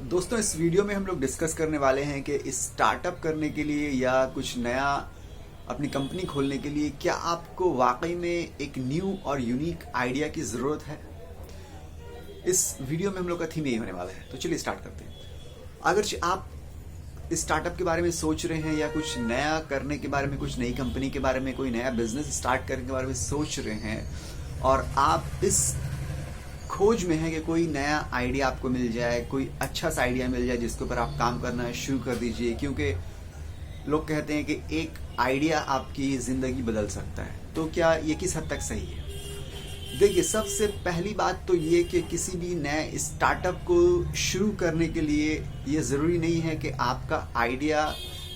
दोस्तों, इस वीडियो में हम लोग डिस्कस करने वाले हैं कि स्टार्टअप करने के लिए या कुछ नया अपनी कंपनी खोलने के लिए क्या आपको वाकई में एक न्यू और यूनिक आइडिया की ज़रूरत है। इस वीडियो में हम लोग का थीम यही होने वाला है। तो चलिए स्टार्ट करते हैं। अगर आप स्टार्टअप के बारे में सोच रहे हैं या कुछ नया करने के बारे में, कुछ नई कंपनी के बारे में, कोई नया बिजनेस स्टार्ट करने के बारे में सोच रहे हैं और आप इस खोज में है कि कोई नया आइडिया आपको मिल जाए, कोई अच्छा सा आइडिया मिल जाए जिसके ऊपर आप काम करना शुरू कर दीजिए, क्योंकि लोग कहते हैं कि एक आइडिया आपकी ज़िंदगी बदल सकता है। तो क्या ये किस हद तक सही है? देखिए, सबसे पहली बात तो ये कि किसी भी नए स्टार्टअप को शुरू करने के लिए ये ज़रूरी नहीं है कि आपका आइडिया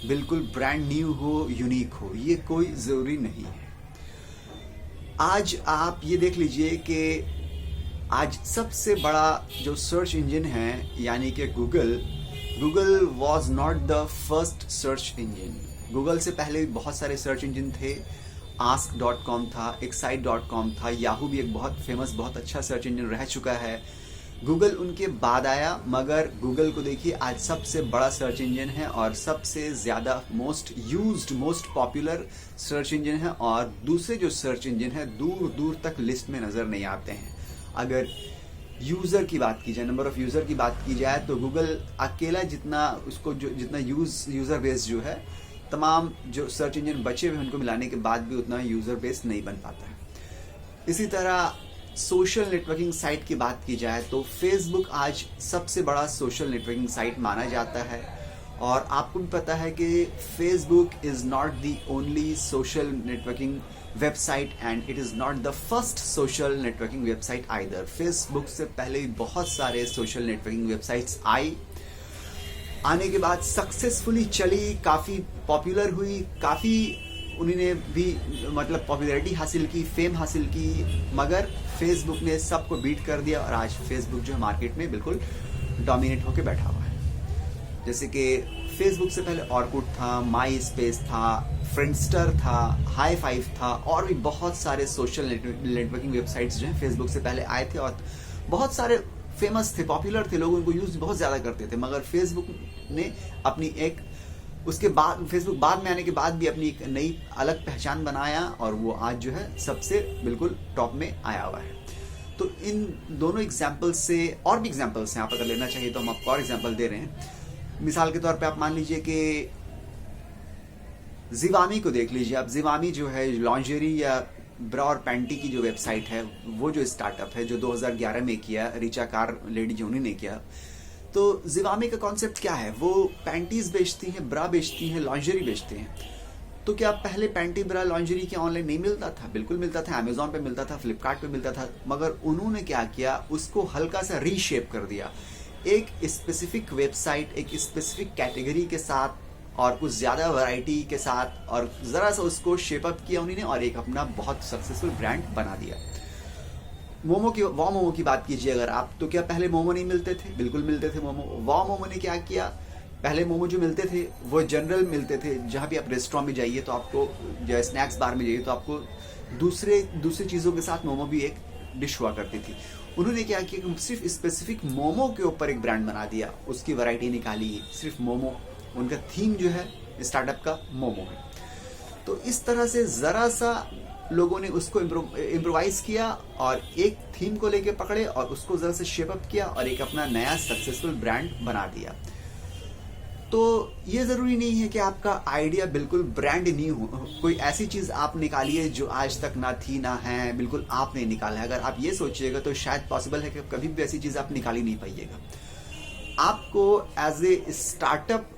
बिल्कुल ब्रांड न्यू हो, यूनिक हो। ये कोई ज़रूरी नहीं है। आज आप ये देख लीजिए कि आज सबसे बड़ा जो सर्च इंजन है यानी कि Google was not the first search engine. Google से पहले बहुत सारे सर्च इंजन थे। ask.com था, excite.com था, याहू भी एक बहुत फेमस, बहुत अच्छा सर्च इंजन रह चुका है। गूगल उनके बाद आया, मगर गूगल को देखिए आज सबसे बड़ा सर्च इंजन है और सबसे ज़्यादा most used, most popular search engine है। और दूसरे जो सर्च इंजन है दूर दूर तक लिस्ट में नज़र नहीं आते हैं। अगर यूज़र की बात की जाए, नंबर ऑफ यूज़र की बात की जाए, तो गूगल अकेला जितना यूज़र बेस जो है, तमाम जो सर्च इंजन बचे हुए उनको मिलाने के बाद भी उतना यूज़र बेस नहीं बन पाता है। इसी तरह सोशल नेटवर्किंग साइट की बात की जाए तो फेसबुक आज सबसे बड़ा सोशल नेटवर्किंग साइट माना जाता है। और आपको भी पता है कि Facebook is not the only social networking website and it is not the first social networking website either. Facebook से पहले बहुत सारे सोशल नेटवर्किंग वेबसाइट्स आने के बाद सक्सेसफुली चली, काफ़ी पॉपुलर हुई, काफ़ी उन्होंने भी मतलब पॉपुलैरिटी हासिल की, फेम हासिल की, मगर फेसबुक ने सबको बीट कर दिया और आज फेसबुक जो है मार्केट में बिल्कुल डोमिनेट होकर बैठा हुआ है। जैसे कि फेसबुक से पहले ऑर्कुट था, माई स्पेस था, फ्रेंडस्टर था, हाई फाइव था और भी बहुत सारे सोशल नेटवर्किंग वेबसाइट्स जो हैं फेसबुक से पहले आए थे और बहुत सारे फेमस थे, पॉपुलर थे, लोग उनको यूज बहुत ज़्यादा करते थे। मगर फेसबुक ने अपनी एक उसके बाद फेसबुक बाद में आने के बाद भी अपनी एक नई अलग पहचान बनाया और वो आज जो है सबसे बिल्कुल टॉप में आया हुआ है। तो इन दोनों एग्जाम्पल से और भी एग्जाम्पल्स हैं, आप अगर लेना चाहिए तो हम आपको और एग्जाम्पल दे रहे हैं। मिसाल के तौर पे आप मान लीजिए कि जिवामी को देख लीजिए। अब जिवामी जो है लॉन्जरी या ब्रा और पैंटी की जो वेबसाइट है, वो जो स्टार्टअप है जो 2011 में किया, रिचा कार लेडी जो उन्हीं ने किया। तो जिवामी का कॉन्सेप्ट क्या है? वो पैंटीज बेचती हैं, ब्रा बेचती हैं, लॉन्जरी बेचते हैं। तो क्या पहले पैंटी, ब्रा, लॉन्जरी क्या ऑनलाइन नहीं मिलता था? बिल्कुल मिलता था। अमेजोन पे मिलता था, फ्लिपकार्ट पे मिलता था। मगर उन्होंने क्या किया, उसको हल्का सा रीशेप कर दिया, एक स्पेसिफिक वेबसाइट, एक स्पेसिफिक कैटेगरी के साथ और कुछ ज़्यादा वैरायटी के साथ, और ज़रा सा उसको शेप अप किया उन्होंने और एक अपना बहुत सक्सेसफुल ब्रांड बना दिया। मोमो की बात कीजिए अगर आप, तो क्या पहले मोमो नहीं मिलते थे? बिल्कुल मिलते थे मोमो। मोमो ने क्या किया, पहले मोमो जो मिलते थे वो जनरल मिलते थे। जहाँ भी आप रेस्टोरेंट में जाइए तो आपको, जो स्नैक्स बार में जाइए तो आपको दूसरी चीज़ों के साथ मोमो भी एक डिश हुआ करती थी। उन्होंने क्या किया, सिर्फ स्पेसिफिक मोमो के ऊपर एक ब्रांड बना दिया, उसकी वैरायटी निकाली, सिर्फ मोमो। उनका थीम जो है स्टार्टअप का मोमो है। तो इस तरह से ज़रा सा लोगों ने उसको इम्प्रोवाइज किया और एक थीम को लेके पकड़े और उसको ज़रा से शेप अप किया और एक अपना नया सक्सेसफुल ब्रांड बना दिया। तो ये ज़रूरी नहीं है कि आपका आइडिया बिल्कुल ब्रांड न्यू हो। कोई ऐसी चीज़ आप निकालिए जो आज तक ना थी ना है, बिल्कुल आपने निकाला है। अगर आप ये सोचिएगा तो शायद पॉसिबल है कि कभी भी ऐसी चीज़ आप निकाल ही नहीं पाइएगा। आपको एज ए स्टार्टअप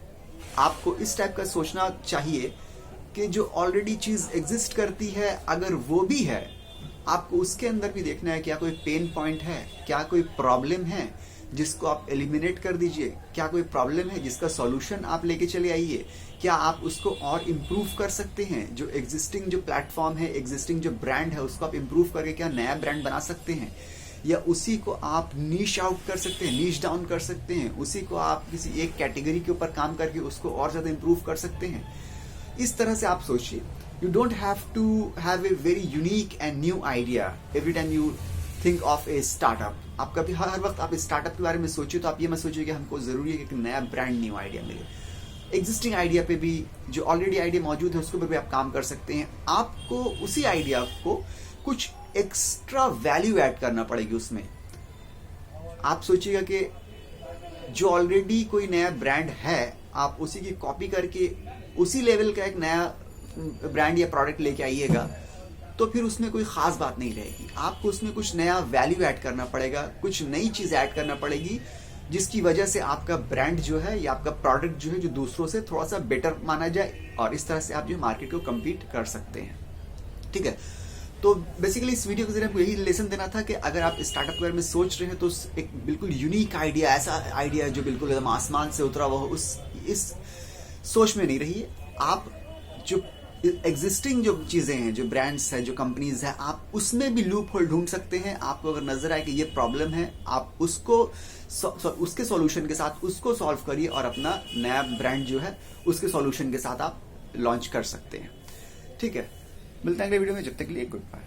आपको इस टाइप का सोचना चाहिए कि जो ऑलरेडी चीज़ एग्जिस्ट करती है, अगर वो भी है, आपको उसके अंदर भी देखना है क्या कोई पेन पॉइंट है, क्या कोई प्रॉब्लम है जिसको आप एलिमिनेट कर दीजिए, क्या कोई प्रॉब्लम है जिसका सॉल्यूशन आप लेके चले आइए, क्या आप उसको और इम्प्रूव कर सकते हैं। जो एग्जिस्टिंग जो प्लेटफॉर्म है, एग्जिस्टिंग जो ब्रांड है, उसको आप इम्प्रूव करके क्या नया ब्रांड बना सकते हैं, या उसी को आप नीश आउट कर सकते हैं, नीश डाउन कर सकते हैं, उसी को आप किसी एक कैटेगरी के ऊपर काम करके उसको और ज़्यादा इम्प्रूव कर सकते हैं। इस तरह से आप सोचिए। You don't have to have a very unique and new idea every time you think of a startup. आप कभी हर वक्त आप स्टार्टअप के बारे में सोचिए तो आप ये मत सोचिए कि हमको जरूरी है कि एक नया ब्रांड न्यू आइडिया मिले। एग्जिस्टिंग आइडिया पे भी, जो ऑलरेडी आइडिया मौजूद है उसके ऊपर भी आप काम कर सकते हैं। आपको उसी आइडिया को कुछ एक्स्ट्रा वैल्यू ऐड करना पड़ेगी उसमें। आप सोचिएगा कि जो ऑलरेडी कोई नया ब्रांड है, आप उसी की कॉपी करके उसी लेवल का एक नया ब्रांड या प्रोडक्ट लेके आइएगा तो फिर उसमें कोई खास बात नहीं रहेगी। आपको उसमें कुछ नया वैल्यू ऐड करना पड़ेगा, कुछ नई चीज ऐड करना पड़ेगी, जिसकी वजह से आपका ब्रांड जो है या आपका प्रोडक्ट जो है जो दूसरों से थोड़ा सा बेटर माना जाए और इस तरह से आप जो मार्केट को कम्पीट कर सकते हैं। ठीक है, तो बेसिकली इस वीडियो के जरिए आपको यही लेसन देना था कि अगर आप स्टार्टअप के बारे में सोच रहे हैं तो एक बिल्कुल यूनिक आइडिया, ऐसा आइडिया जो बिल्कुल एकदम आसमान से उतरा हुआ हो, इस सोच में नहीं रहिए। आप जो एग्जिस्टिंग जो चीजें हैं, जो ब्रांड्स हैं, जो कंपनीज हैं, आप उसमें भी लूप होल ढूंढ सकते हैं। आपको अगर नजर आए कि ये प्रॉब्लम है, आप उसको उसके सॉल्यूशन के साथ उसको सॉल्व करिए और अपना नया ब्रांड जो है उसके सॉल्यूशन के साथ आप लॉन्च कर सकते हैं। ठीक है, मिलते हैं अगले वीडियो में, जब तक के लिए गुड बाय।